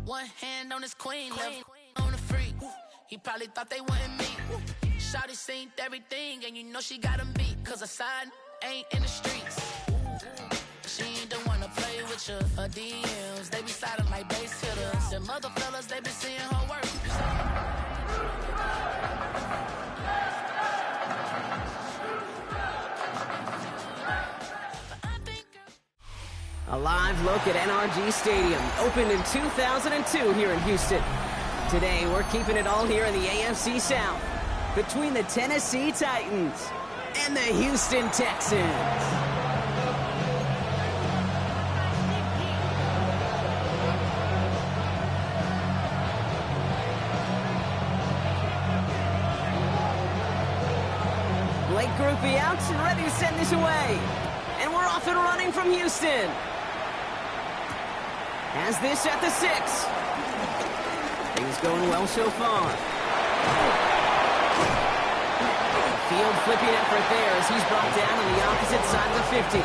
One hand on his queen, left on the freak. He probably thought they wanted me. Shawty seen everything, and you know she got him beat. Cause her side ain't in the streets. She ain't the one to play with you. Her DMs, they be sliding like base hitters. Them other fellas, they be seeing her work. A live look at NRG Stadium, opened in 2002 here in Houston. Today, we're keeping it all here in the AFC South, between the Tennessee Titans and the Houston Texans. Blake Groupie out and ready to send this away. And we're off and running from Houston. Has this at the 6. Things going well so far. Field flipping effort there as he's brought down on the opposite side of the 50.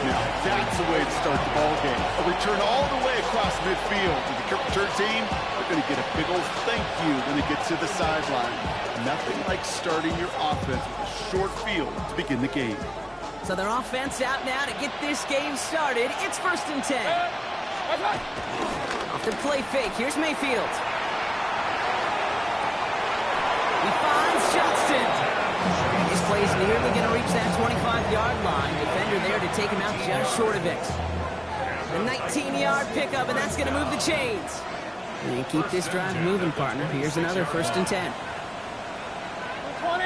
Now, that's the way to start the ball game. A return all the way across midfield. To the kick return team, they're going to get a big old thank you when they get to the sideline. Nothing like starting your offense with a short field to begin the game. So their offense out now to get this game started. It's 1st and 10. Off the play fake. Here's Mayfield. He finds Johnston. His play's nearly going to reach that 25-yard line. Defender there to take him out just short of it. A 19-yard pickup, and that's going to move the chains. And keep this drive moving, partner. Here's another 1st and 10. 20!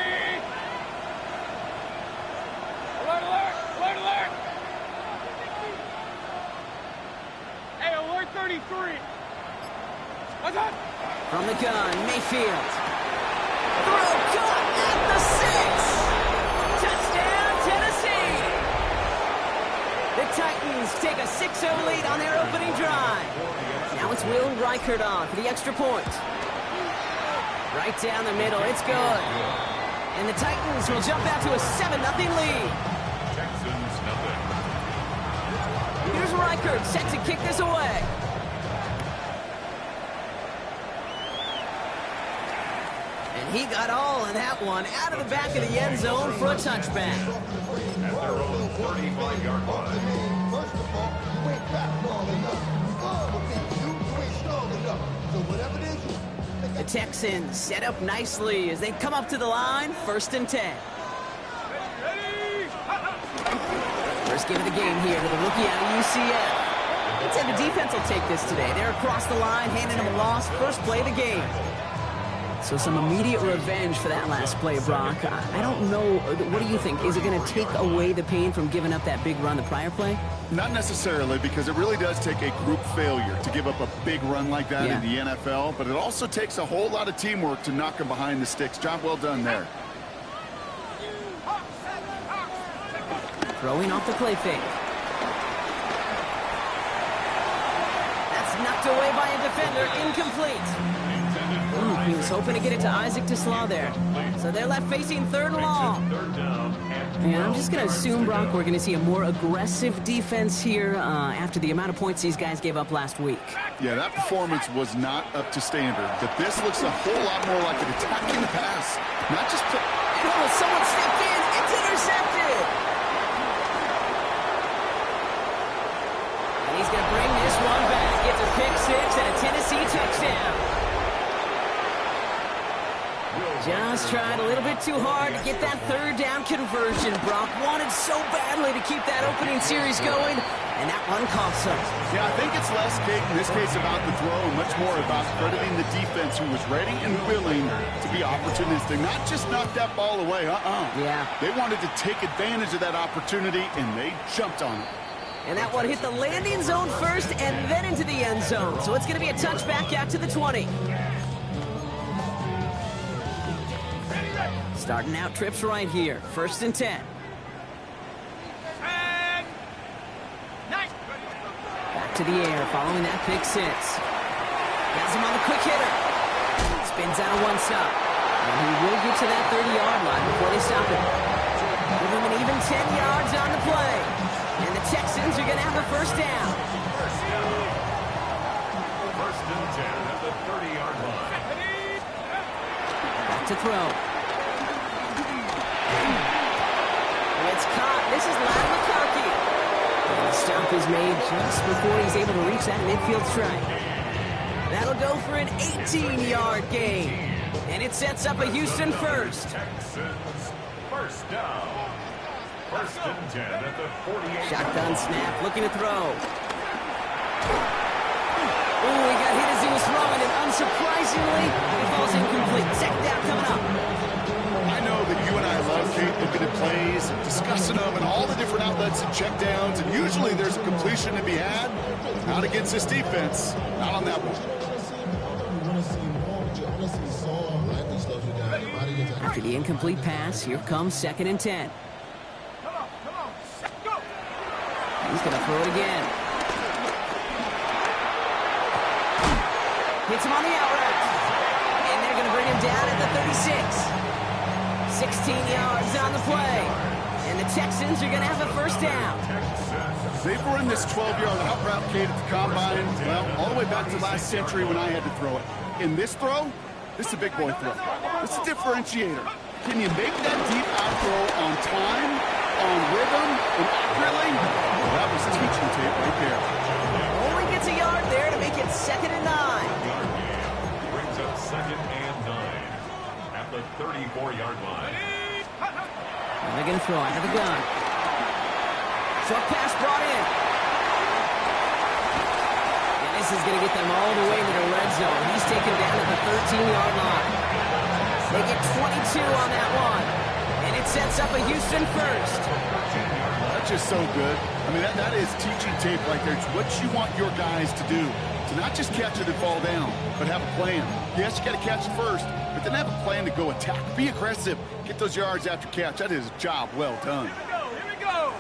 Alert, alert! Alert, alert! Hey, alert 33! What's up? From the gun, Mayfield. Throw caught at the 6! Touchdown, Tennessee! The Titans take a 6-0 lead on their opening drive. Now it's Will Reichert on for the extra point. Right down the middle, it's good. And the Titans will jump out to a 7-0 lead. Texans, nothing. Here's Reichert set to kick this away. And he got all of that one out of the back of the end zone for a touchback. At their own 35-yard line. First of all, you ain't fast long enough. You ain't strong enough. So whatever it is, The Texans set up nicely as they come up to the line, 1st and 10. First give of the game here to the rookie out of UCF. I'd say the defense will take this today. They're across the line, handing him a loss, first play of the game. So some immediate revenge for that last play, Brock. I don't know. What do you think? Is it going to take away the pain from giving up that big run the prior play? Not necessarily, because it really does take a group failure to give up a big run like that in the NFL, but it also takes a whole lot of teamwork to knock him behind the sticks. Job well done there. Throwing off the play fake. That's knocked away by a defender, incomplete. He was hoping to get it to Isaac Tesla there. So they're left facing 3rd and long. And I'm just going to assume, Brock, we're going to see a more aggressive defense here after the amount of points these guys gave up last week. Yeah, that performance was not up to standard. But this looks a whole lot more like an attacking the pass. Not just... Oh, someone stepped in. It's intercepted. And he's going to bring this one back. Gets a pick 6 and a Tennessee touchdown. Just tried a little bit too hard to get that 3rd down conversion. Brock wanted so badly to keep that opening series going, and that one cost him. Yeah, I think it's less, Kate, in this case about the throw and much more about crediting the defense who was ready and willing to be opportunistic. Not just knock that ball away, Yeah. They wanted to take advantage of that opportunity, and they jumped on it. And that one hit the landing zone first and then into the end zone. So it's going to be a touchback out to the 20. Starting out trips right here. 1st and 10. to the air following that pick six. Has him on the quick hitter. Spins out of one stop. And he will get to that 30-yard line before they stop him. Give him an even 10 yards on the play. And the Texans are going to have a first down. First and 10 at the 30-yard line. Back to throw. It's caught. This is Lad McConkey. And the stop is made just before he's able to reach that midfield strike. That'll go for an 18-yard gain. And it sets up a Houston first. Texans first down. First and 10 at the 48. Shotgun snap, looking to throw. Oh, he got hit as he was throwing, and unsurprisingly, he falls incomplete. Second down coming up. I know that you and I love, Kate, looking at plays and discussing them and all the different outlets and checkdowns, and usually there's a completion to be had. Not against this defense. Not on that one. After the incomplete pass, here comes second and 10. He's going to throw it again. Hits him on the out route. And they're going to bring him down at the 36. 16 yards on the play. And the Texans are going to have a first down. They've run this 12-yard out route, Kate, at the combine, well, all the way back to last century when I had to throw it. In this throw, this is a big boy throw. This is a differentiator. Can you make that deep out throw on time, on rhythm, and accurately? Well, that was teaching tape right there. Only gets a yard there to make it second and 9. Brings up second and 9 at the 34-yard line. And they're going to throw out of the gun. Short pass brought in. And this is going to get them all the way to the red zone. He's taken down at the 13-yard line. They get 22 on that one. And it sets up a Houston first. That's just so good. I mean, that is teaching tape right there. It's what you want your guys to do. To not just catch it and fall down, but have a plan. Yes, you got to catch it first, but then have a plan to go attack. Be aggressive. Get those yards after catch. That is a job well done. Here we go.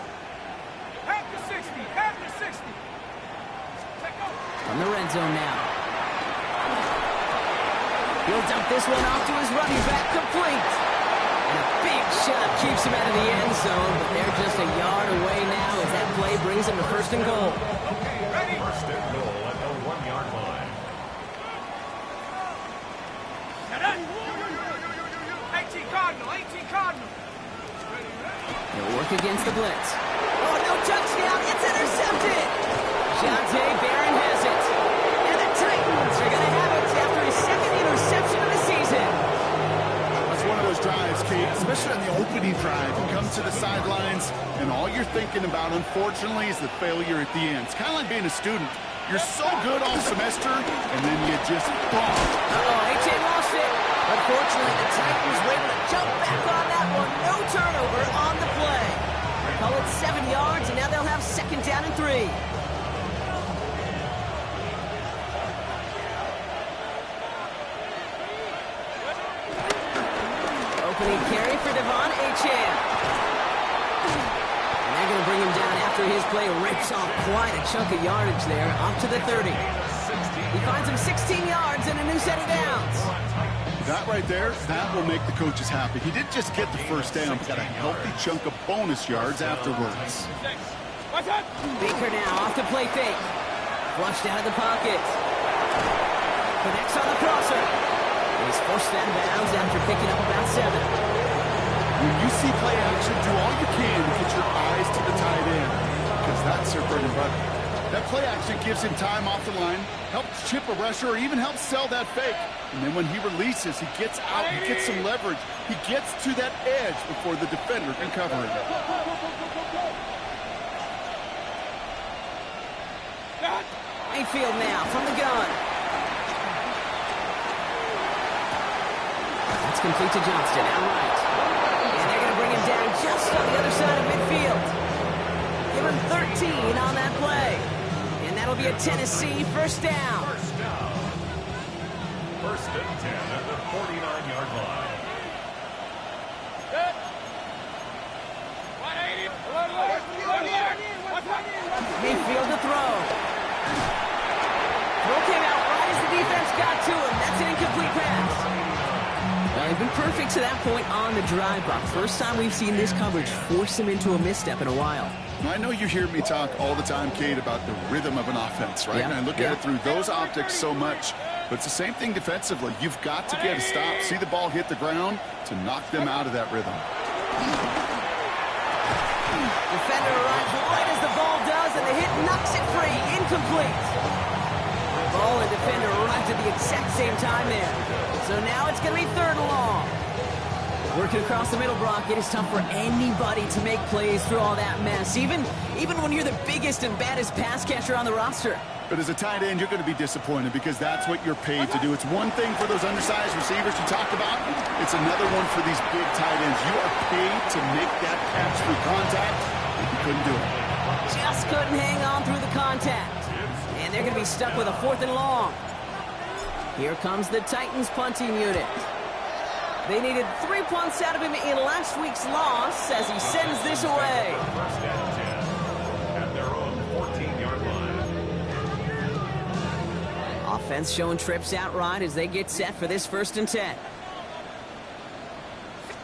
Half to 60. Half to 60. From the red zone now. He'll dump this one off to his running back, complete. And a big shot keeps him out of the end zone, but they're just a yard away now as that play brings him to first and goal. Okay, ready? First and goal at the 1-yard line. 18 Cardinal, 18 Cardinal. He'll work against the blitz. Oh, no touchdown. It's intercepted. Jonte Barron has it. And the Titans are going to have it after his second interception of the season. That's one of those drives, Kate, especially on the opening drive. You come to the sidelines, and all you're thinking about, unfortunately, is the failure at the end. It's kind of like being a student. You're so good all semester, and then you just bomb. Oh, AJ lost it. Unfortunately, the Titans were able to jump back on that one. No turnover on the play. Call it 7 yards, and now they'll have second down and 3. Opening carry for Devon Achane. And they're going to bring him down after his play rips off quite a chunk of yardage there, off to the 30. He finds him 16 yards and a new set of downs. That right there, that will make the coaches happy. He didn't just get the first down, but got a healthy chunk of bonus yards afterwards. Baker now off the play fake. Flushed out of the pocket. Connects on the crosser. He's forced out of bounds after picking up about 7. When you see play action, do all you can to get your eyes to the tight end, because that's their bread and butter. That play action gives him time off the line, helps chip a rusher, or even helps sell that fake. And then when he releases, he gets out, he gets some leverage. He gets to that edge before the defender can cover him. Mayfield now from the gun. That's complete to Johnston, outright. And they're going to bring him down just on the other side of midfield. Give him 13 on that play. And that'll be a Tennessee first down. First down. First and 10 at the 49-yard line. Mayfield to throw. Well, they've been perfect to that point on the drive, Buck. First time we've seen this coverage force him into a misstep in a while. I know you hear me talk all the time, Kate, about the rhythm of an offense, right? Yeah. And I look at it through those optics so much. But it's the same thing defensively. You've got to get a stop, see the ball hit the ground to knock them out of that rhythm. Defender arrives right as the ball does, and the hit knocks it free. Incomplete. Ball and defender arrived at the exact same time there. So now it's going to be 3rd and long. Working across the middle, Brock, it is tough for anybody to make plays through all that mess, even when you're the biggest and baddest pass catcher on the roster. But as a tight end, you're going to be disappointed because that's what you're paid to do. It's one thing for those undersized receivers you talked about. It's another one for these big tight ends. You are paid to make that catch through contact, and you couldn't do it. Just couldn't hang on through the contact. And they're going to be stuck with a 4th and long. Here comes the Titans punting unit. They needed 3 punts out of him in last week's loss as he sends this away. First down 10 at their own 14-yard line. Offense showing trips outright as they get set for this 1st and 10.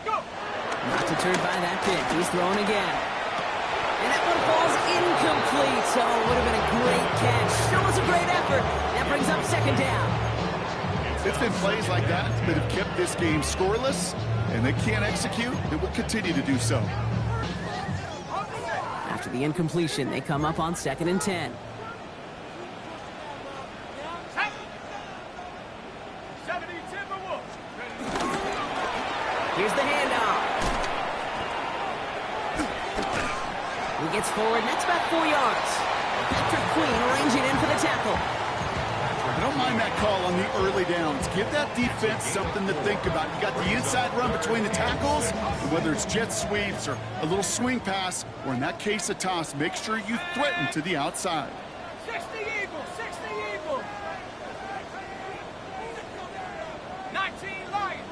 Not deterred by that pitch. He's throwing again. And that one falls incomplete. So it would have been a great catch. Still was a great effort. That brings up 2nd down. It's been plays like that that have kept this game scoreless, and they can't execute. It will continue to do so. After the incompletion, they come up on 2nd and 10. Here's the handoff. He gets forward, and that's about 4 yards. Patrick Queen ranging in for the tackle. I don't mind that call on the early downs. Give that defense something to think about. You got the inside run between the tackles, and whether it's jet sweeps or a little swing pass, or in that case a toss, make sure you threaten to the outside. 60 Eagles, 60 Eagles. 19 Lions.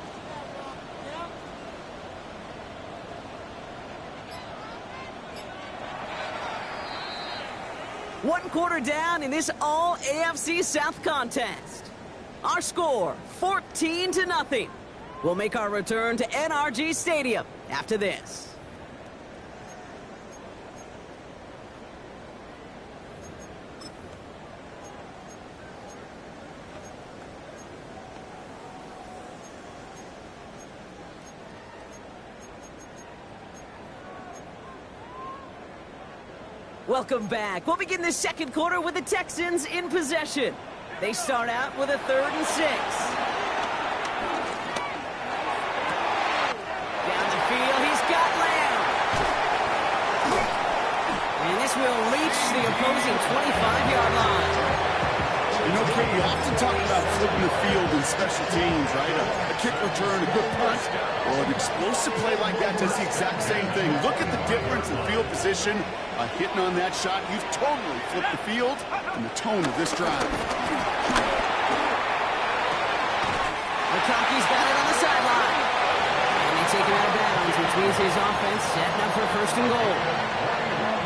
One quarter down in this all AFC South contest. Our score, 14-0. We'll make our return to NRG Stadium after this. Welcome back. We'll begin the 2nd quarter with the Texans in possession. They start out with a 3rd and 6. Down the field, he's got Lamb. And this will reach the opposing 25-yard line. You know, Kate, you often talk about flipping the field in special teams, right? A kick return, a good punt. Well, an explosive play like that does the exact same thing. Look at the difference in field position. By hitting on that shot, you've totally flipped the field and the tone of this drive. McConkey's got it on the sideline. And they take him out of bounds, which means his offense setting up for 1st and goal.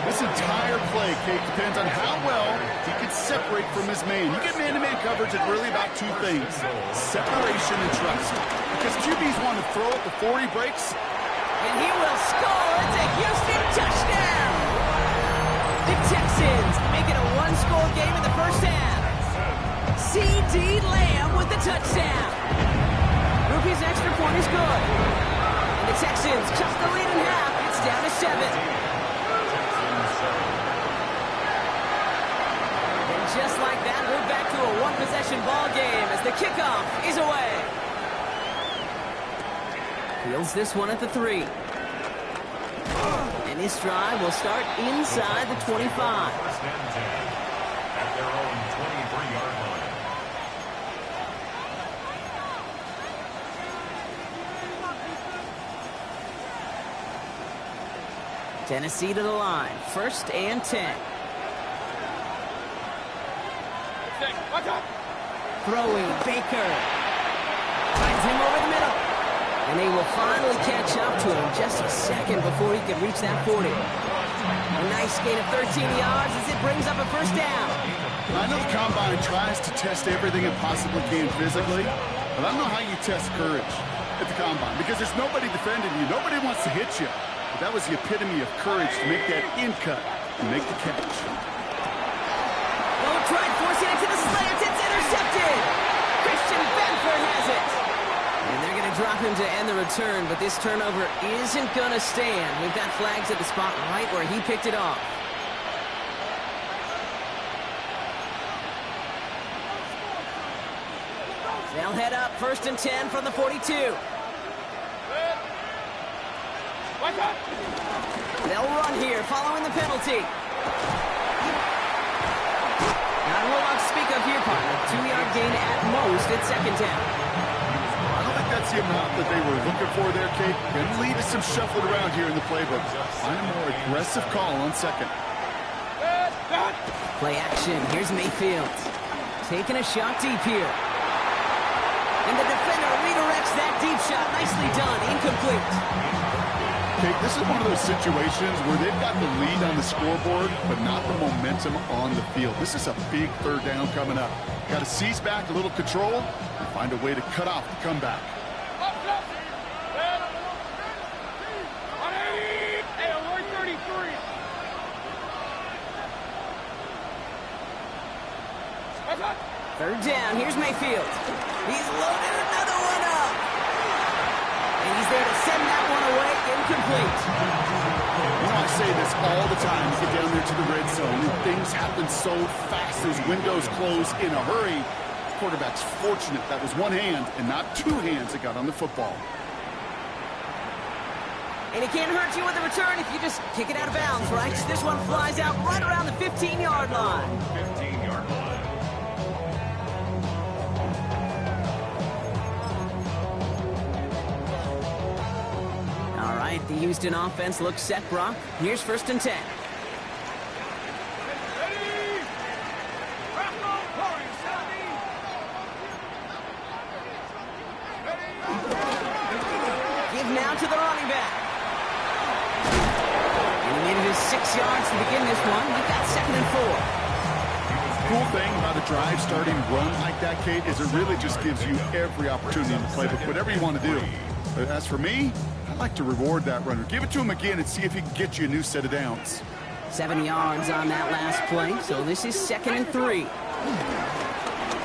This entire play, Kate, depends on how well he can separate from his man. You get man-to-man coverage, it's really about 2 things: separation and trust. Because QBs want to throw it before he breaks. And he will score. It's a Houston touchdown. The Texans make it a 1-score game in the 1st half. C.D. Lamb with the touchdown. Ruby's extra point is good. And the Texans cut the lead in half. It's down to 7. And just like that, we're back to a 1-possession ball game as the kickoff is away. Fields this one at the 3. And this drive will start inside the 25. First and 10 at their own 23-yard line. Tennessee to the line. 1st and 10. Throwing Baker. Finds him over the middle. And they will finally catch up to him just a second before he can reach that 40. A nice gain of 13 yards as it brings up a 1st down. I know the Combine tries to test everything it possibly can physically, but I don't know how you test courage. at the combine because there's nobody defending you. Nobody wants to hit you. But that was the epitome of courage to make that in cut and make the catch. Oh, tried forcing it to the slants. It's intercepted. Christian Benford has it. And they're going to drop him to end the return, but this turnover isn't going to stand. We've got flags at the spot right where he picked it off. They'll head up 1st and 10 from the 42. They'll run here following the penalty. Not a whole lot to speak of here, partner. 2-yard gain at most at 2nd down. I don't think that's the amount that they were looking for there, Kate. Going to lead to some shuffling around here in the playbook. Find a more aggressive call on 2nd. Play action. Here's Mayfield. Taking a shot deep here. And the defender redirects that deep shot. Nicely done. Incomplete. Kate, this is one of those situations where they've got the lead on the scoreboard, but not the momentum on the field. This is a big 3rd down coming up. Got to seize back a little control and find a way to cut off the comeback. Third down. Here's Mayfield. He's loaded another one up. And he's there to send that one away. Incomplete. You know, I say this all the time. You get down there to the red zone, and things happen so fast as windows close in a hurry. The quarterback's fortunate that was one hand and not 2 hands that got on the football. And it can't hurt you with the return if you just kick it out of bounds, right? This one flies out right around the 15-yard line. 15-yard line. All right, the Houston offense looks set, Brock. Here's 1st and 10. Give now to the running back. And he needed his 6 yards to begin this one. We've got 2nd and 4. Cool thing about a drive starting run like that, Kate, is it really just gives you every opportunity in the playbook, whatever you want to do. But as for me, I'd like to reward that runner. Give it to him again and see if he can get you a new set of downs. 7 yards on that last play, so this is 2nd and 3.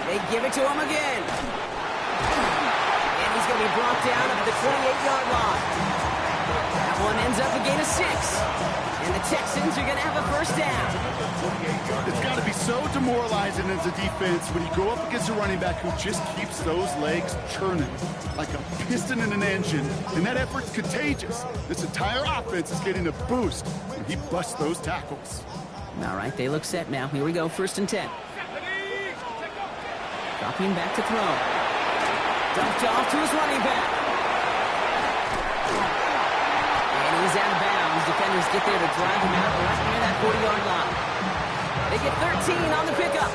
They give it to him again. And he's going to be brought down at the 28-yard line. That one ends up a gain of 6. And the Texans are going to have a 1st down. It's got to be so demoralizing as a defense when you go up against a running back who just keeps those legs churning like a piston in an engine, and that effort's contagious. This entire offense is getting a boost when he busts those tackles. All right, they look set now. Here we go, 1st and 10. Dropping back to throw. Dumped off to his running back. And he's out of bounds. Defenders get there to drive him out right near that 40-yard line. They get 13 on the pickup.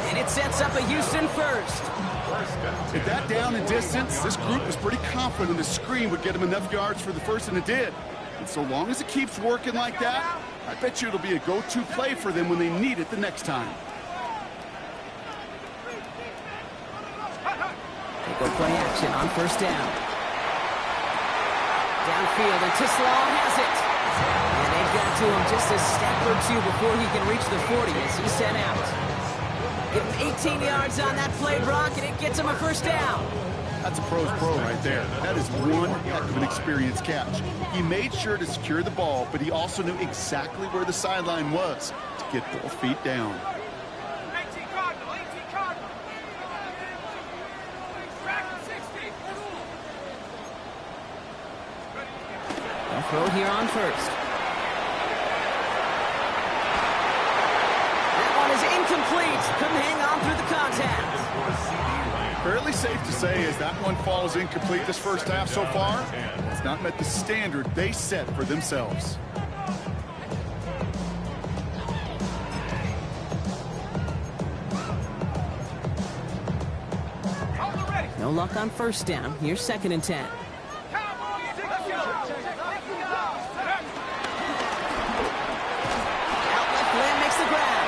And it sets up a Houston 1st. At that down and distance, this group was pretty confident the screen would get him enough yards for the 1st, and it did. And so long as it keeps working like that, I bet you it'll be a go-to play for them when they need it the next time. They go play action on 1st down. Downfield, and Tislau has it. And they got to him just a step or 2 before he can reach the 40 as he's sent out. Give him 18 yards on that play, Brock, and it gets him a 1st down. That's a pro's pro right there. That is one heck of an experienced catch. He made sure to secure the ball, but he also knew exactly where the sideline was to get both feet down. 18 Cardinal, 18 Cardinal. Track 60. They'll throw here on 1st. That one is incomplete. Couldn't hang on through the contact. Fairly safe to say as that one falls incomplete this 1st half so far, it's not met the standard they set for themselves. No luck on 1st down. Here's 2nd and 10. Makes the grab.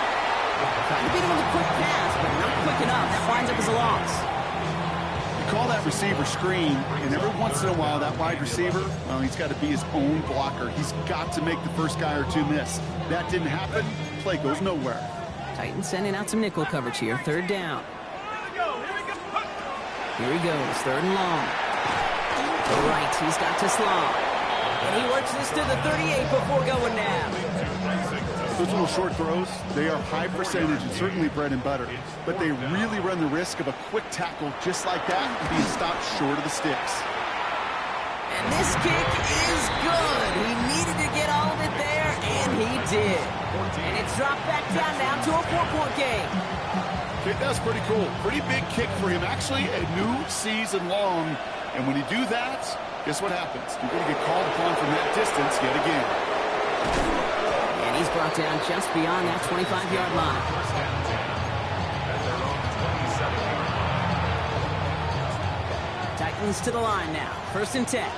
Trying to beat him with a quick pass, but not quick enough. That winds up as a loss. You call that that receiver screen, and every once in a while, that wide receiver, well, he's got to be his own blocker. He's got to make the first guy or two miss. That didn't happen. Play goes nowhere. Titans sending out some nickel coverage here. Third down. Here he goes. Third and long. To the right, he's got to Sloan. And he works this to the 38 before going down. Those little short throws, they are high percentage and certainly bread and butter. But they really run the risk of a quick tackle just like that and being stopped short of the sticks. And this kick is good. He needed to get all of it there, and he did. And it's dropped back down now to a 4-point game. Kick, that's pretty cool. Pretty big kick for him. Actually, a new season long. And when you do that, guess what happens? You're going to get called upon from that distance yet again. And he's brought down just beyond that 25-yard line. Titans to the line now. First and 10.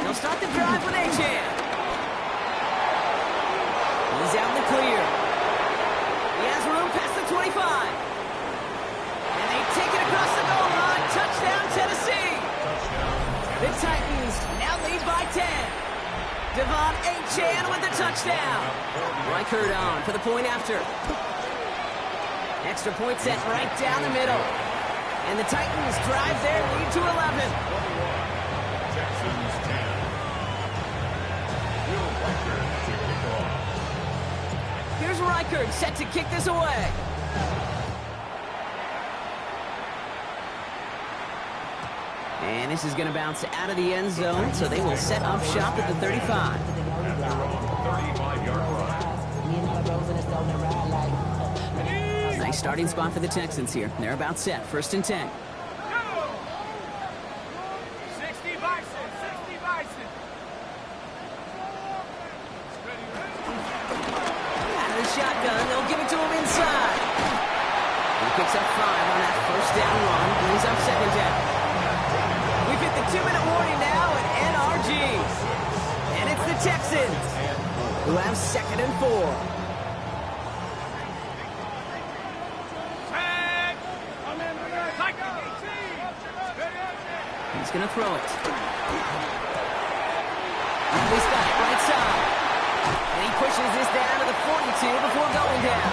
They'll start the drive with Achan. He's out in the clear. He has room past the 25. And they take it across the goal line. Touchdown, Tennessee. The Titans now lead by 10. Devon Achan with the touchdown. Reichert on for the point after. Extra point set right down the middle. And the Titans drive their lead to 11. Texans 10. Will Reichert to kick off. Here's Reichert set to kick this away. And this is going to bounce out of the end zone, so they will set up shop at the 35. At their own 35-yard line. Nice starting spot for the Texans here. They're about set. First and 10. 60 Bison, 60 Bison. Out of the shotgun, they'll give it to him inside. He picks up 5 on that first down run, brings up second down. We've hit the 2-minute warning now at NRG. And it's the Texans who have second and 4. He's going to throw it. He's got it right side. And he pushes this down to the 42 before going down.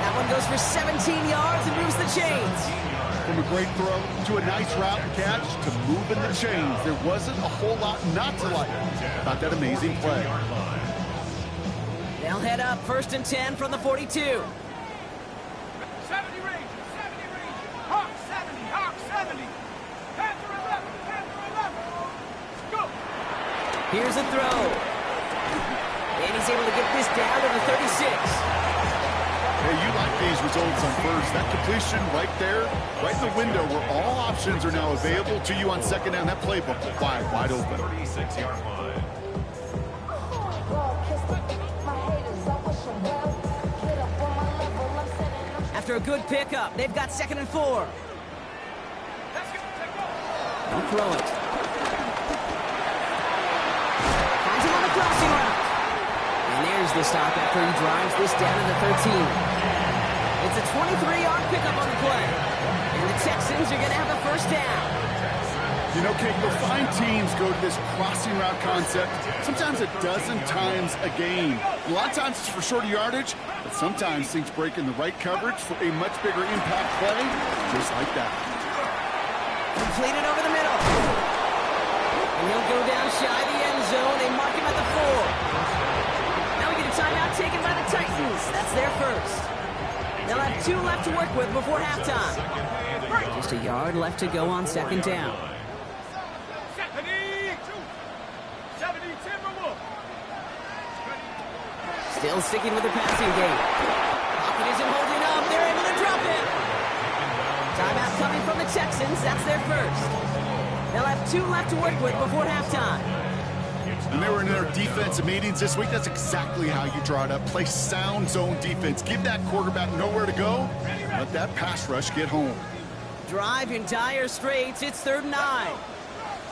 That one goes for 17 yards and moves the chains. From a great throw to a nice route and catch to moving the chains. There wasn't a whole lot not to like about that amazing play. They'll head up first and 10 from the 42. 70 Rangers, 70 Rangers. Hawk 70, Hawk 70. Panther 11, Panther 11. Go. Here's a throw. And he's able to get this down to the 36. Hey, you like these results on first. That completion right there, right in the window where all options are now available to you on second down. That playbook wide open. 36-yard line. After a good pickup, they've got second and 4. Don't throw it. Finds him on the crossing route. And there's the stop after he drives this down to the 13. It's a 23-yard pickup on the play. And the Texans are going to have a first down. You know, Kate, you'll find teams go to this crossing route concept sometimes a dozen times a game. A lot of times it's for shorter yardage, but sometimes things break in the right coverage for a much bigger impact play, just like that. Completed over the middle. And he'll go down shy of the end zone. They mark him at the 4. Now we get a timeout taken by the Titans. That's their first. They'll have 2 left to work with before halftime. Just a yard left to go on second down. 70 Timberwolves. Still sticking with the passing game. Pocket isn't holding up. They're able to drop it. Timeout coming from the Texans. That's their first. They'll have 2 left to work with before halftime. When they were in their defensive meetings this week, that's exactly how you draw it up. Play sound zone defense. Give that quarterback nowhere to go. Let that pass rush get home. Drive in dire straits. It's 3rd and 9.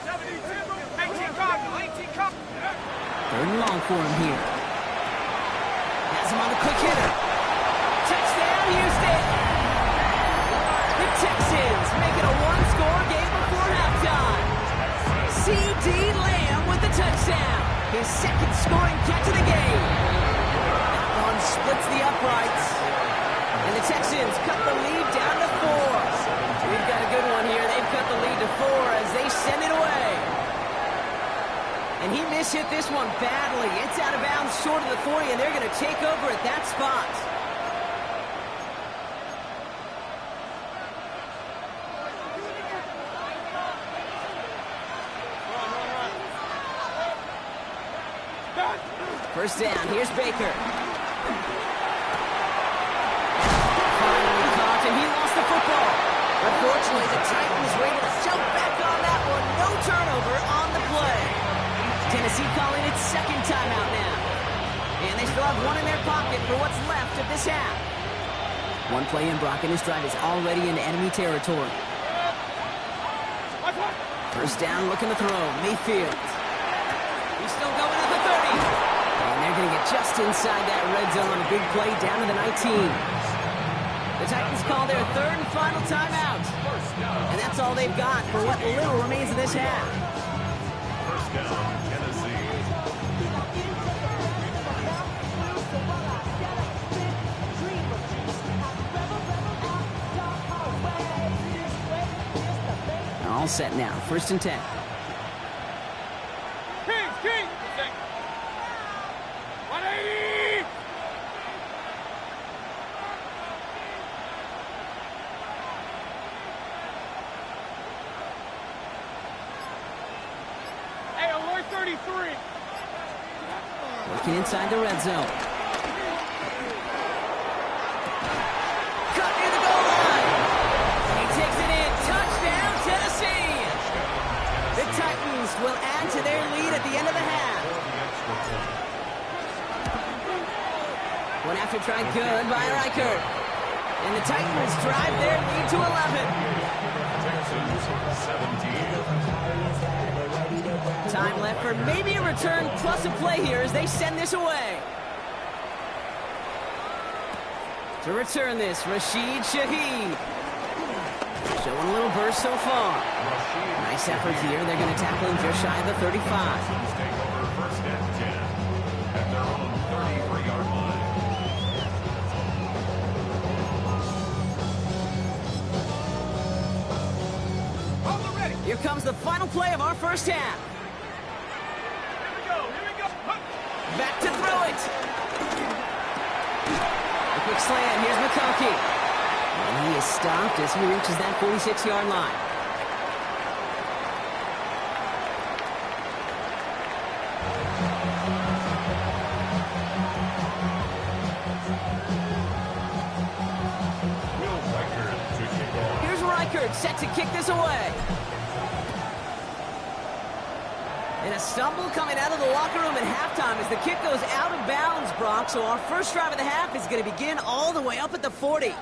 70 Timberwolves. 18 Cardinal, 18 Cardinal. 3rd and long for him here. Has him on the quick hitter. Touchdown, Houston. The Texans make it a one-score game before halftime. C.D. Lamb with the touchdown. His second scoring catch of the game. That one splits the uprights. And the Texans cut the lead down to 4. We've got a good one here. They've cut the lead to 4 as they send it away. And he mishit this one badly. It's out of bounds short of the 40, and they're going to take over at that spot. First down, here's Baker. Finally caught, and he lost the football. Unfortunately, the Titans were able to jump back on that one. No turnover on the play. Tennessee calling its second timeout now. And they still have one in their pocket for what's left of this half. One play in, Brock, and his drive is already in enemy territory. First down, looking to throw. Mayfield. He's still going at the 30. And they're going to get just inside that red zone on a big play down to the 19. The Titans call their third and final timeout. And that's all they've got for what little remains of this half. First down, Tennessee. All set now. First and 10. King. 180. Hey, alert 33. Working inside the red zone. Cut near the goal line. He takes it in. Touchdown, Tennessee. The Titans will add to their lead at the end of the half. One after try good by Reichert. And the Titans drive their lead to 11. Texans 17. Time left for maybe a return plus a play here as they send this away. To return this, Rashid Shaheed. Showing a little burst so far. Nice effort here. They're going to tackle him just shy of the 35. Texans take over first and 10 at their own 33-yard line. Here comes the final play of our first half. Here we go. Back to throw it. A quick slant. Here's McConkey. And he is stopped as he reaches that 46-yard line. Here's Reichert set to kick this away. And a stumble coming out of the locker room at halftime as the kick goes out of bounds, Brock. So our first drive of the half is going to begin all the way up at the 40.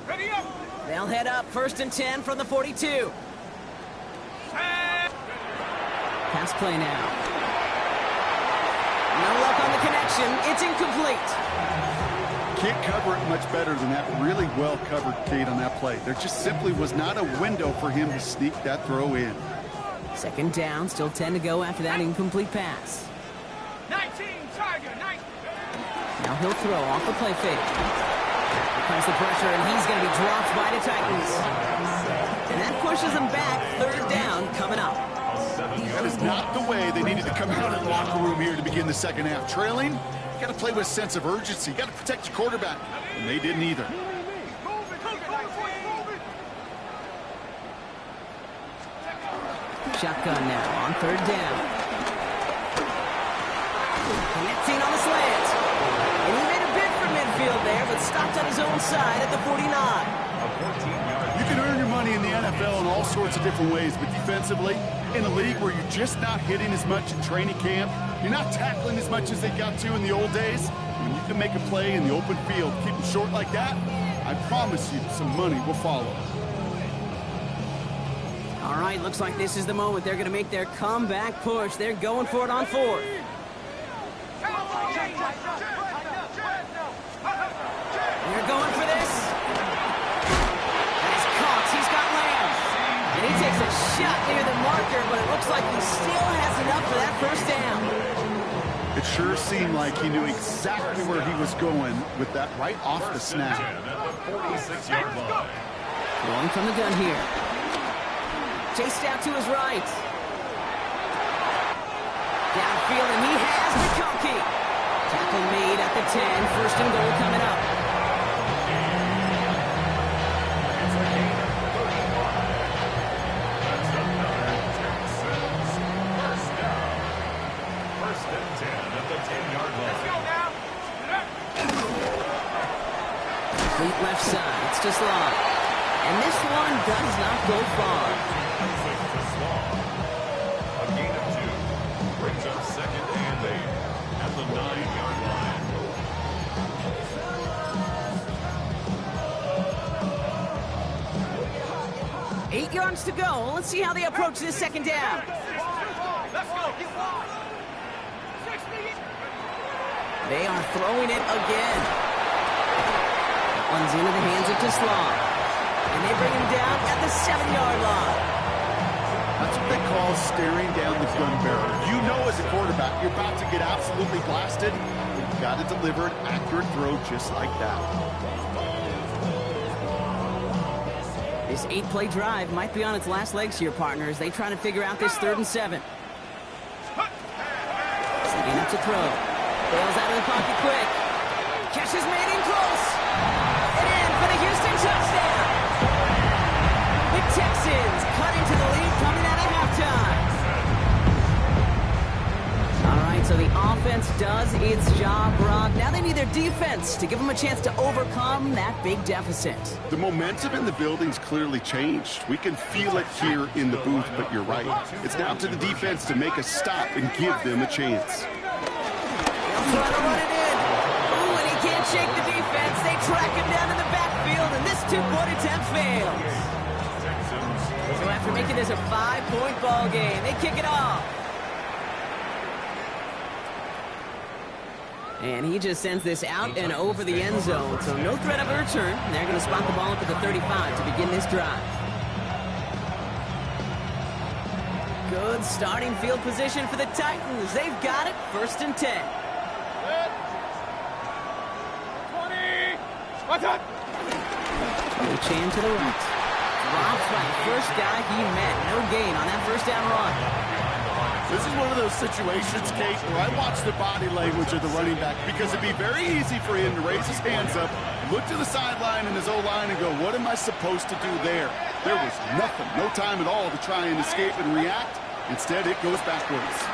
Ready up. They'll head up first and 10 from the 42. Pass play now. No luck on the connection. It's incomplete. Can't cover it much better than that. Really well covered, Kate, on that play. There just simply was not a window for him to sneak that throw in. Second down, still 10 to go after that incomplete pass. 19, Tiger, 19. Now he'll throw off the play fake. Here comes the pressure, and he's going to be dropped by the Titans. And that pushes them back. Third down coming up. That is not the way they needed to come out of the locker room here to begin the second half. Trailing, you got to play with a sense of urgency. You got to protect your quarterback. And they didn't either. Shotgun now on third down. Connecting on the slant. And he made a bid for midfield there, but stopped on his own side at the 49. You can earn your money in the NFL in all sorts of different ways, but defensively, in a league where you're just not hitting as much in training camp, you're not tackling as much as they got to in the old days, when you can make a play in the open field, keep them short like that, I promise you some money will follow. All right, looks like this is the moment. They're going to make their comeback push. They're going for it on fourth. They're going for this. That's Cox. He's got Lambs. And he takes a shot near the marker, but it looks like he still has enough for that first down. It sure seemed like he knew exactly where he was going with that right off the snap. Going from the gun here. Chased out to his right. Downfield, and he has McConkey. Tackle made at the 10. First and goal coming up. First and 10 at the 10-yard line. Let's go now. Complete left side. It's just long. And this one does not go far. A gain of 2 brings up second and 8 at the 9-yard line. Eight yards to go. Let's see how they approach this second down. Let's go. They are throwing it again. That one's into the hands of Teslam. And they bring him down at the 7-yard line. That's what they call staring down the gun barrel. You know as a quarterback, you're about to get absolutely blasted. You've got to deliver an accurate throw just like that. This 8-play drive might be on its last legs here, partners. They try to figure out this 3rd and 7. Setting up to throw. Bails out of the pocket quick. Catches made in close. And in for the Houston touchdown. The Texans cut into the lead coming out of halftime. All right, so the offense does its job, Rob. Now they need their defense to give them a chance to overcome that big deficit. The momentum in the building's clearly changed. We can feel it here in the booth, but you're right. It's now to the defense to make a stop and give them a chance. Trying to run it in. Ooh, and he can't shake the defense. They track him down in the backfield, and this 2-point attempt fails. So after making this a 5-point ball game, they kick it off. And he just sends this out and over the end zone, so no threat of a return. They're going to spot the ball up at the 35 to begin this drive. Good starting field position for the Titans. They've got it, 1st and 10. 20. What's up? Chan to the right. Drops by the first guy he met. No gain on that first down run. This is one of those situations, Kate, where I watch the body language of the running back because it'd be very easy for him to raise his hands up, look to the sideline and his O-line and go, what am I supposed to do there? There was nothing, no time at all to try and escape and react. Instead, it goes backwards.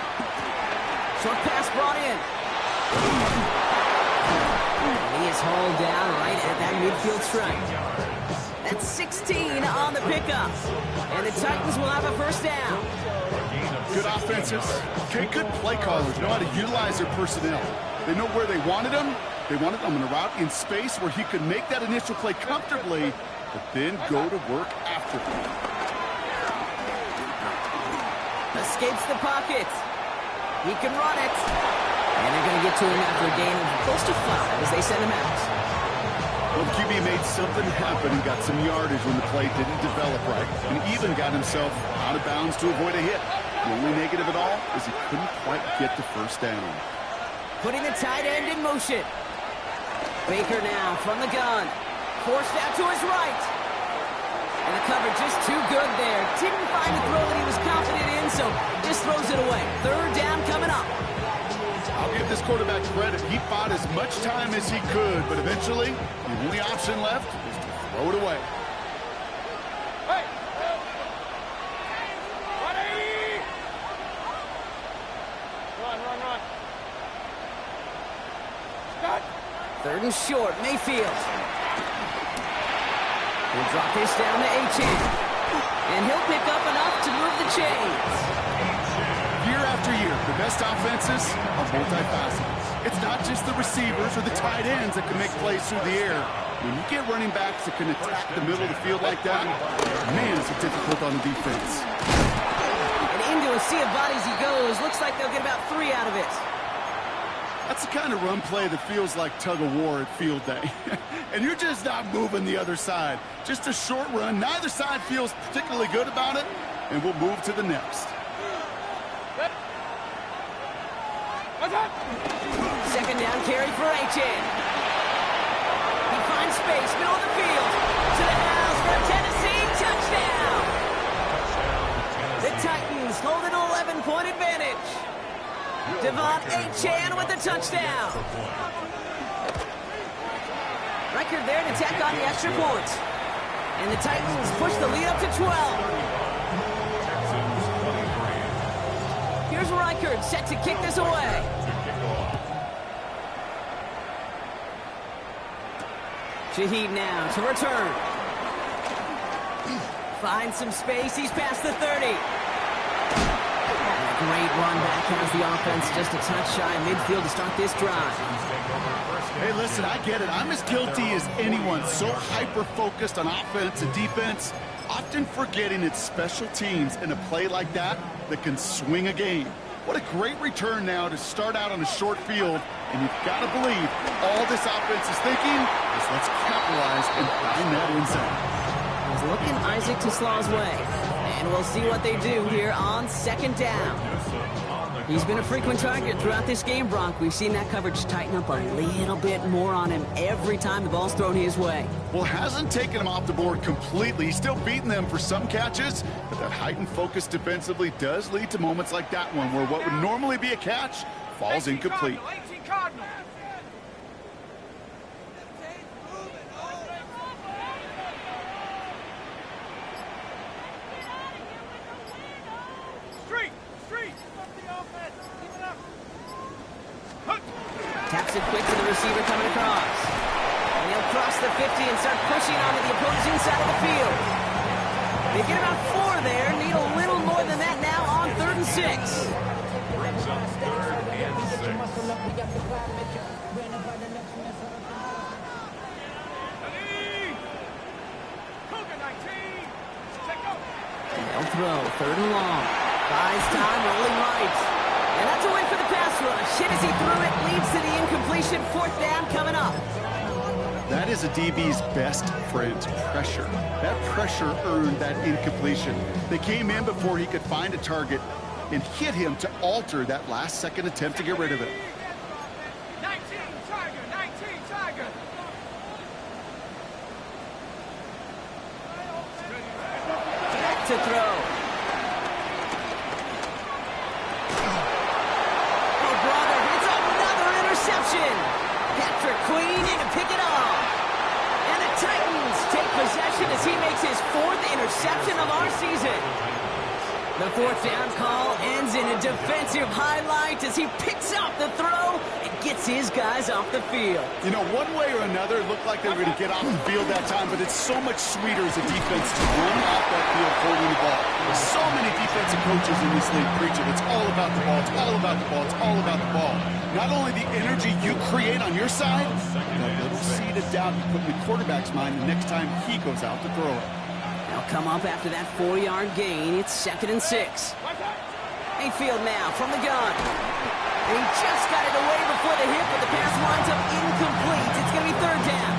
Short pass brought in. He is hauled down right at that midfield stripe. That's 16 on the pickup. And the Titans will have a first down. Good offenses. Okay, good play callers know how to utilize their personnel. They know where they wanted them. They wanted them in a route in space where he could make that initial play comfortably, but then go to work after it. Escapes the pocket. He can run it. And they're going to get to him after a gain of close to 5 as they send him out. Well, QB made something happen and got some yardage when the play didn't develop right, and even got himself out of bounds to avoid a hit. The only negative at all is he couldn't quite get the first down. Putting the tight end in motion. Baker now from the gun. Forced out to his right. And the coverage just too good there. Didn't find the throw that he was confident in, so just throws it away. 3rd down coming up. I'll give this quarterback credit. He fought as much time as he could, but eventually, the only option left was to throw it away. Hey! 180! Run. Start. 3rd and short, Mayfield. He'll drop this down to Achan. And he'll pick up enough to move the chains. Year after year, the best offenses are multifaceted. It's not just the receivers or the tight ends that can make plays through the air. When you get running backs that can attack the middle of the field like that, man, is it difficult on the defense. And into a sea of bodies he goes. Looks like they'll get about 3 out of it. That's the kind of run play that feels like tug-of-war at field day. And you're just not moving the other side. Just a short run. Neither side feels particularly good about it, and we'll move to the next. Second down carry for Achane. He finds space, middle of the field. To the house for Tennessee, touchdown! The Titans hold an 11-point advantage. Devon Achane with the touchdown. Record there to tack on the extra point. And the Titans push the lead up to 12. Here's Reichard set to kick this away. Shaheed now to return. Finds some space. He's past the 30. Great run back has the offense just a touch shy of midfield to start this drive. Hey, listen, I get it. I'm as guilty as anyone. So hyper-focused on offense and defense, often forgetting it's special teams in a play like that can swing a game. What a great return now to start out on a short field, and you've got to believe all this offense is thinking is let's capitalize and find that end zone. He's looking Isaac Teslaw's way, and we'll see what they do here on second down. He's been a frequent target throughout this game, Bronk. We've seen that coverage tighten up a little bit more on him every time the ball's thrown his way. Well, hasn't taken him off the board completely. He's still beating them for some catches, but that heightened focus defensively does lead to moments like that one where what would normally be a catch falls incomplete. 18 Cardinal. Taps it quick to the receiver coming across. And he'll cross the 50 and start pushing onto the opposing side of the field. They get about 4 there. Need a little more than that now on 3rd and 6. Brings up 3rd and 6. They'll throw 3rd and long. Buys time, rolling right. And that's a win for the pass rush. Hit as he threw it, leads to the incompletion. 4th down coming up. That is a DB's best friend, pressure. That pressure earned that incompletion. They came in before he could find a target and hit him to alter that last-second attempt to get rid of it. 19 Tiger. Back to throw. Patrick Queen in to pick it off. And the Titans take possession as he makes his 4th interception of our season. The 4th down call ends in a defensive highlight as he picks up the throw and gets his guys off the field. You know, one way or another, it looked like they were going to get off the field that time, but it's so much sweeter as a defense to run off that field holding the ball. There's so many defensive coaches in this league preaching it's all about the ball, it's all about the ball, it's all about the ball. Not only the energy you create on your side, but that little seed of doubt you put in the quarterback's mind the next time he goes out to throw it. They'll come up after that 4-yard gain. It's 2nd and 6. Mayfield now from the gun. And he just got it away before the hit, but the pass winds up incomplete. It's going to be 3rd down.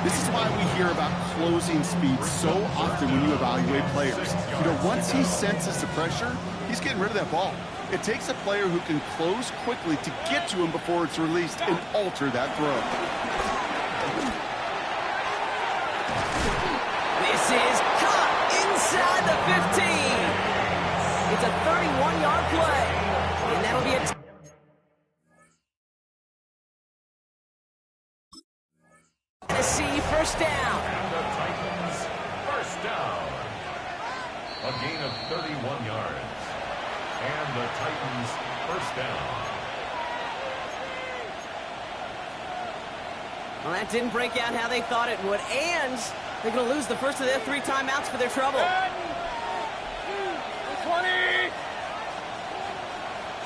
This is why we hear about closing speed so often when you evaluate players. You know, once he senses the pressure, he's getting rid of that ball. It takes a player who can close quickly to get to him before it's released and alter that throw. This is caught inside the 15. It's a 31-yard play. And that'll be a Tennessee 1st down. And the Titans 1st down. A gain of 31 yards. And the Titans 1st down. Well, that didn't break out how they thought it would. And they're going to lose the first of their 3 timeouts for their trouble. 20.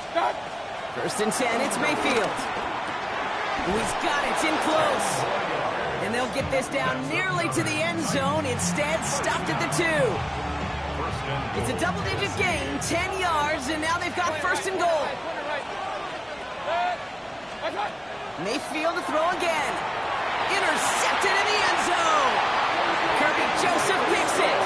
Stop. 1st and 10, it's Mayfield. He's got it, it's in close. And they'll get this down nearly to the end zone. Instead, stopped at the 2. It's a double-digit gain, 10 yards, and now they've got first and goal. Mayfield to throw again. Intercepted in the end zone. Kirby Joseph picks it.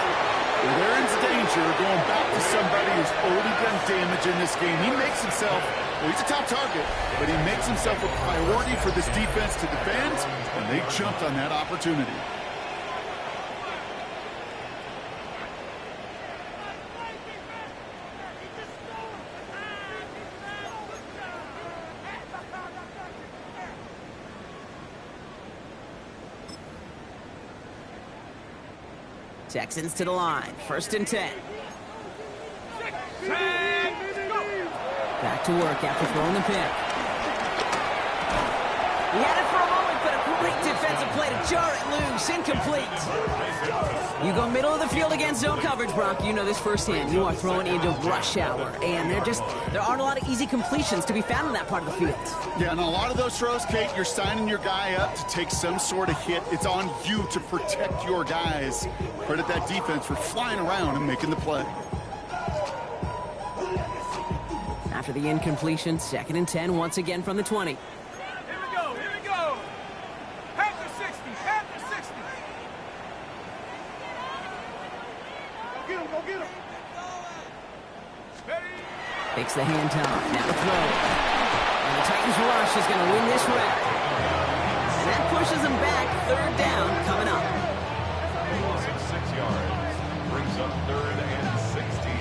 They're in danger going back to somebody who's already done damage in this game. He makes himself, well, he's a top target, but he makes himself a priority for this defense to defend, and they jumped on that opportunity. Texans to the line. First and 10. Back to work after throwing the pick. He had it for a moment, but a great defensive play to jar it loose. Incomplete. You go middle of the field against zone coverage, Brock. You know this firsthand. You are thrown into rush hour, and there aren't a lot of easy completions to be found in that part of the field. Yeah, and a lot of those throws, Kate, you're signing your guy up to take some sort of hit. It's on you to protect your guys. Credit that defense for flying around and making the play. After the incompletion, second and 10 once again from the 20. Here we go. Half the 60. Go get him. Ready? Takes the hand time. Now the throw. And the Titans rush is going to win this round. And that pushes them back. Third down coming up. 6 yards. Brings up third and 16.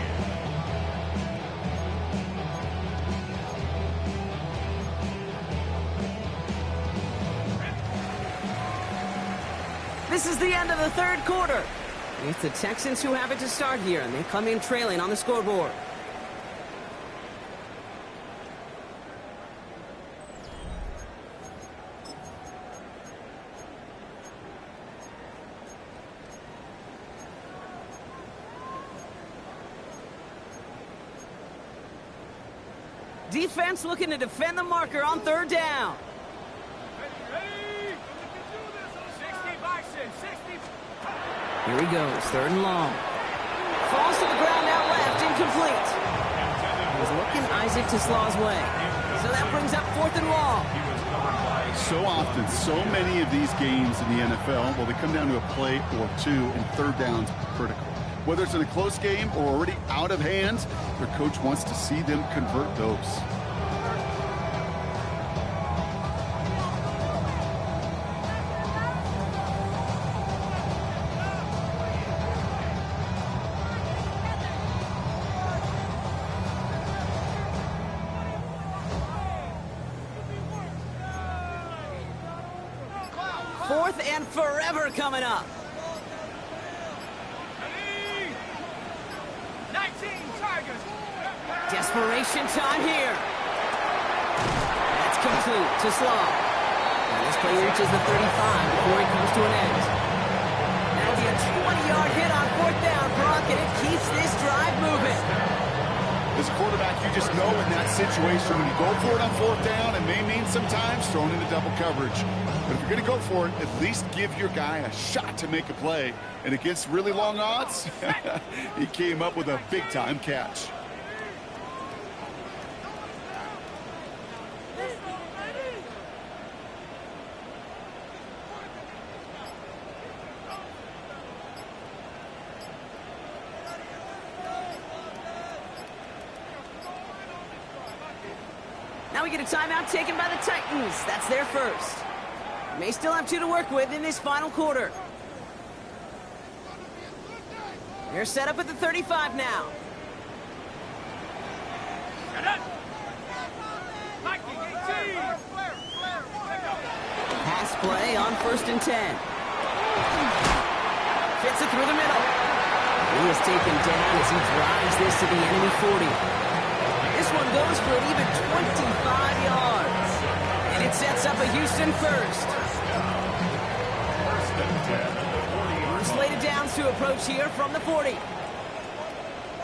This is the end of the third quarter. It's the Texans who have it to start here, and they come in trailing on the scoreboard. Defense looking to defend the marker on third down. Ready? 60 by 60. Here he goes, third and long. Falls to the ground out left, incomplete. He's looking Isaac to Slaw's way. So that brings up fourth and long. So often, so many of these games in the NFL, well, they come down to a play or two, and third downs are critical. Whether it's in a close game or already out of hand, their coach wants to see them convert those. Fourth and forever coming up. 19 Tigers. Desperation time here. That's complete to Slaw. And this play reaches the 35 before it comes to an end. That'll be a 20-yard hit on fourth down, Brock, and it keeps this drive moving. As a quarterback, you just know in that situation, when you go for it on fourth down, it may mean sometimes thrown into double coverage. But if you're going to go for it, at least give your guy a shot to make a play. And against really long odds, he came up with a big-time catch. Now we get a timeout taken by the Titans. That's their first. May still have 2 to work with in this final quarter. They're set up at the 35 now. Pass play on first and 10. Fits it through the middle. He is taken down as he drives this to the enemy 40. This one goes for an even 25 yards. And it sets up a Houston first. Slated downs to approach here from the 40.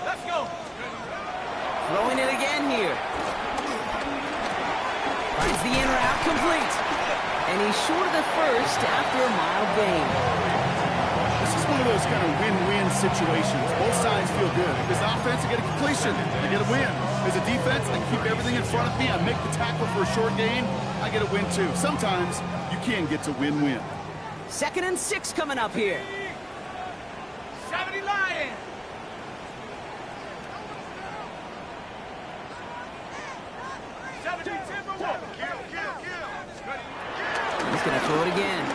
Let's go. Throwing it again here. Finds the in route complete. And he's short of the first after a mild gain. This is one of those kind of win-win situations. Both sides feel good. As an offense, I get a completion. I get a win. As a defense, I can keep everything in front of me. I make the tackle for a short gain. I get a win, too. Sometimes you can get to win-win. 2nd and 6 coming up here. 70 Lions. He's going to throw it again.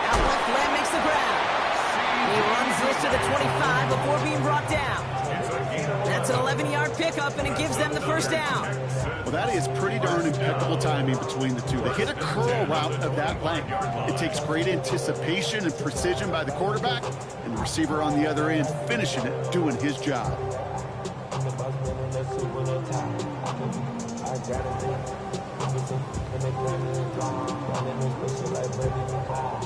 Out left, Lamb makes the ground. He runs this to the 25 before being brought down. That's an 11-yard pickup, and it gives them the first down. Well, that is pretty darn impeccable timing between the two. They hit a curl route of that length. It takes great anticipation and precision by the quarterback, and the receiver on the other end finishing it, doing his job.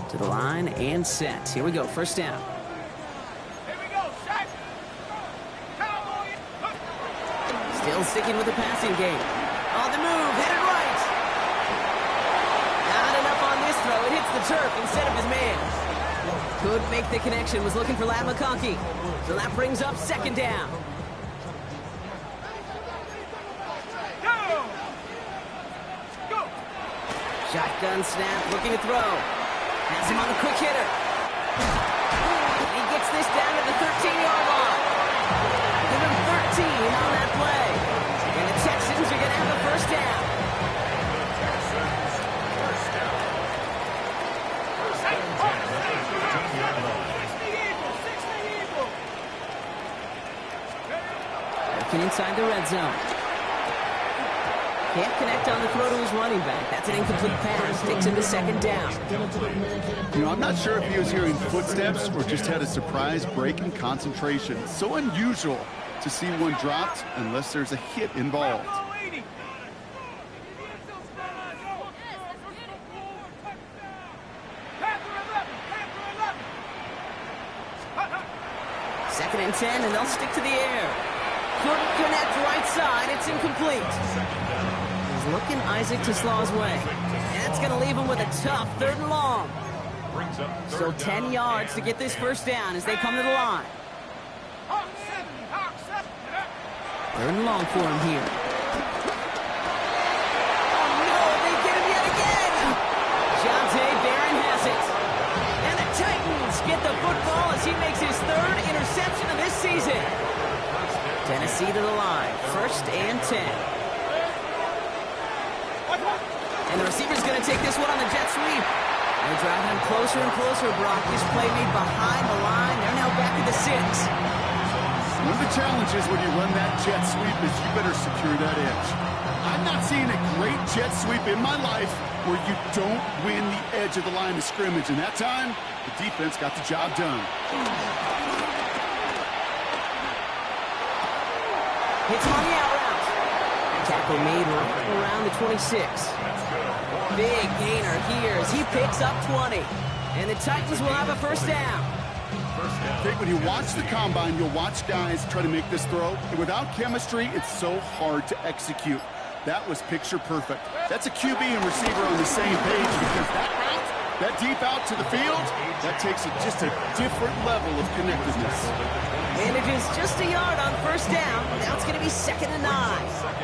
To the line and set. Here we go, first down. Here we go, Shaq. Cowboy. Still sticking with the passing game. On the move, headed right. Not enough on this throw. It hits the turf instead of his man. Could make the connection, was looking for Lat McConkey. So that brings up 2nd down. Shotgun snap, looking to throw. Has him on the quick hitter. He gets this down to the 13-yard line. Give him 13 on that play. And the Texans are going to have a first down. Working inside the red zone. Can't connect on the throw to his running back. That's an incomplete pass. Takes him to 2nd down. You know, I'm not sure if he was hearing footsteps or just had a surprise break in concentration. So unusual to see one dropped unless there's a hit involved. Second and 10, and they'll stick to the air. Couldn't connect right side. It's incomplete. He's looking Isaac Teslaw's way. And that's going to leave him with a tough 3rd and long. So 10 yards to get this first down as they come to the line. 3rd and long for him here. Oh, no, they get him yet again. Jonte Barron has it. And the Titans get the football as he makes his 3rd interception of this season. Tennessee to the line. 1st and 10. And the receiver's going to take this one on the jet sweep. They're driving him closer and closer, Brock. This play made behind the line. They're now back at the 6. One of the challenges when you run that jet sweep is you better secure that edge. I've not seen a great jet sweep in my life where you don't win the edge of the line of scrimmage. And that time, the defense got the job done. Hits him on the out route. Tackle made right around the 26. Big gainer here as he picks up 20. And the Titans will have a first down. I think when you watch the combine, you'll watch guys try to make this throw. And without chemistry, it's so hard to execute. That was picture perfect. That's a QB and receiver on the same page because that route, that deep out to the field, that takes just a different level of connectedness. Manages just a yard on first down. Now it's going to be 2nd and 9.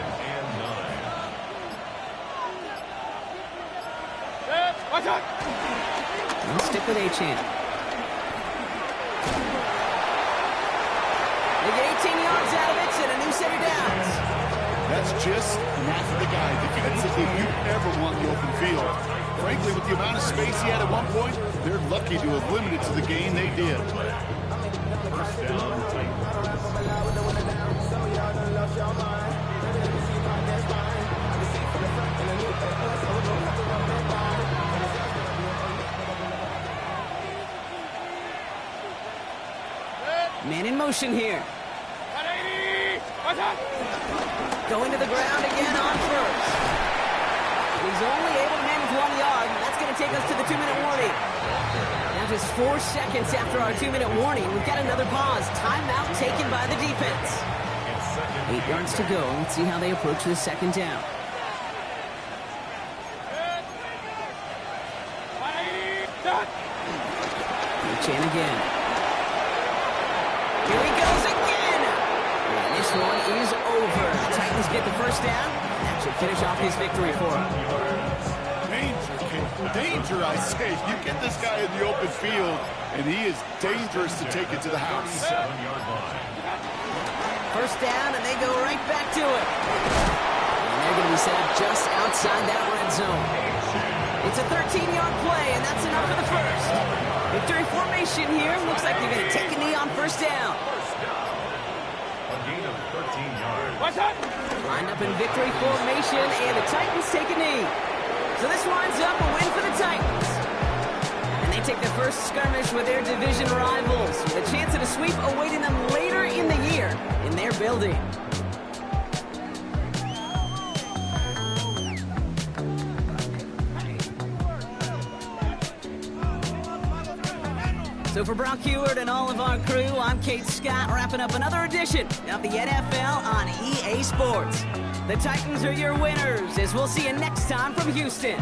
Let's stick with Achane. They get 18 yards out of it and a new set of downs. That's just math of the guy. Defensively, if you ever want the open field. Frankly, with the amount of space he had at one point, they're lucky to have limited to the gain they did. Man in motion here. Going to the ground again on first. He's only able to manage 1 yard, and that's going to take us to the 2-minute warning. Now just 4 seconds after our 2-minute warning, we've got another pause. Timeout taken by the defense. 8 yards to go. Let's see how they approach the 2nd down. Pitch in again. Here he goes again. And this one is over. The Titans get the first down. And that should finish off his victory for him. Danger, kid. Danger, I say. You get this guy in the open field, and he is dangerous to take it to the house. 7-yard line. First down, and they go right back to it. And they're going to be set up just outside that red zone. It's a 13-yard play, and that's enough for the first. Victory formation here. Looks like they're going to take a knee on first down. First down. A gain of 13 yards. What's up? Lined up in victory formation, and the Titans take a knee. So this winds up a win for the Titans. And they take their first skirmish with their division rivals, with a chance at a sweep awaiting them later in the year in their building. So for Brock Heward and all of our crew, I'm Kate Scott, wrapping up another edition of the NFL on EA Sports. The Titans are your winners, as we'll see you next time from Houston.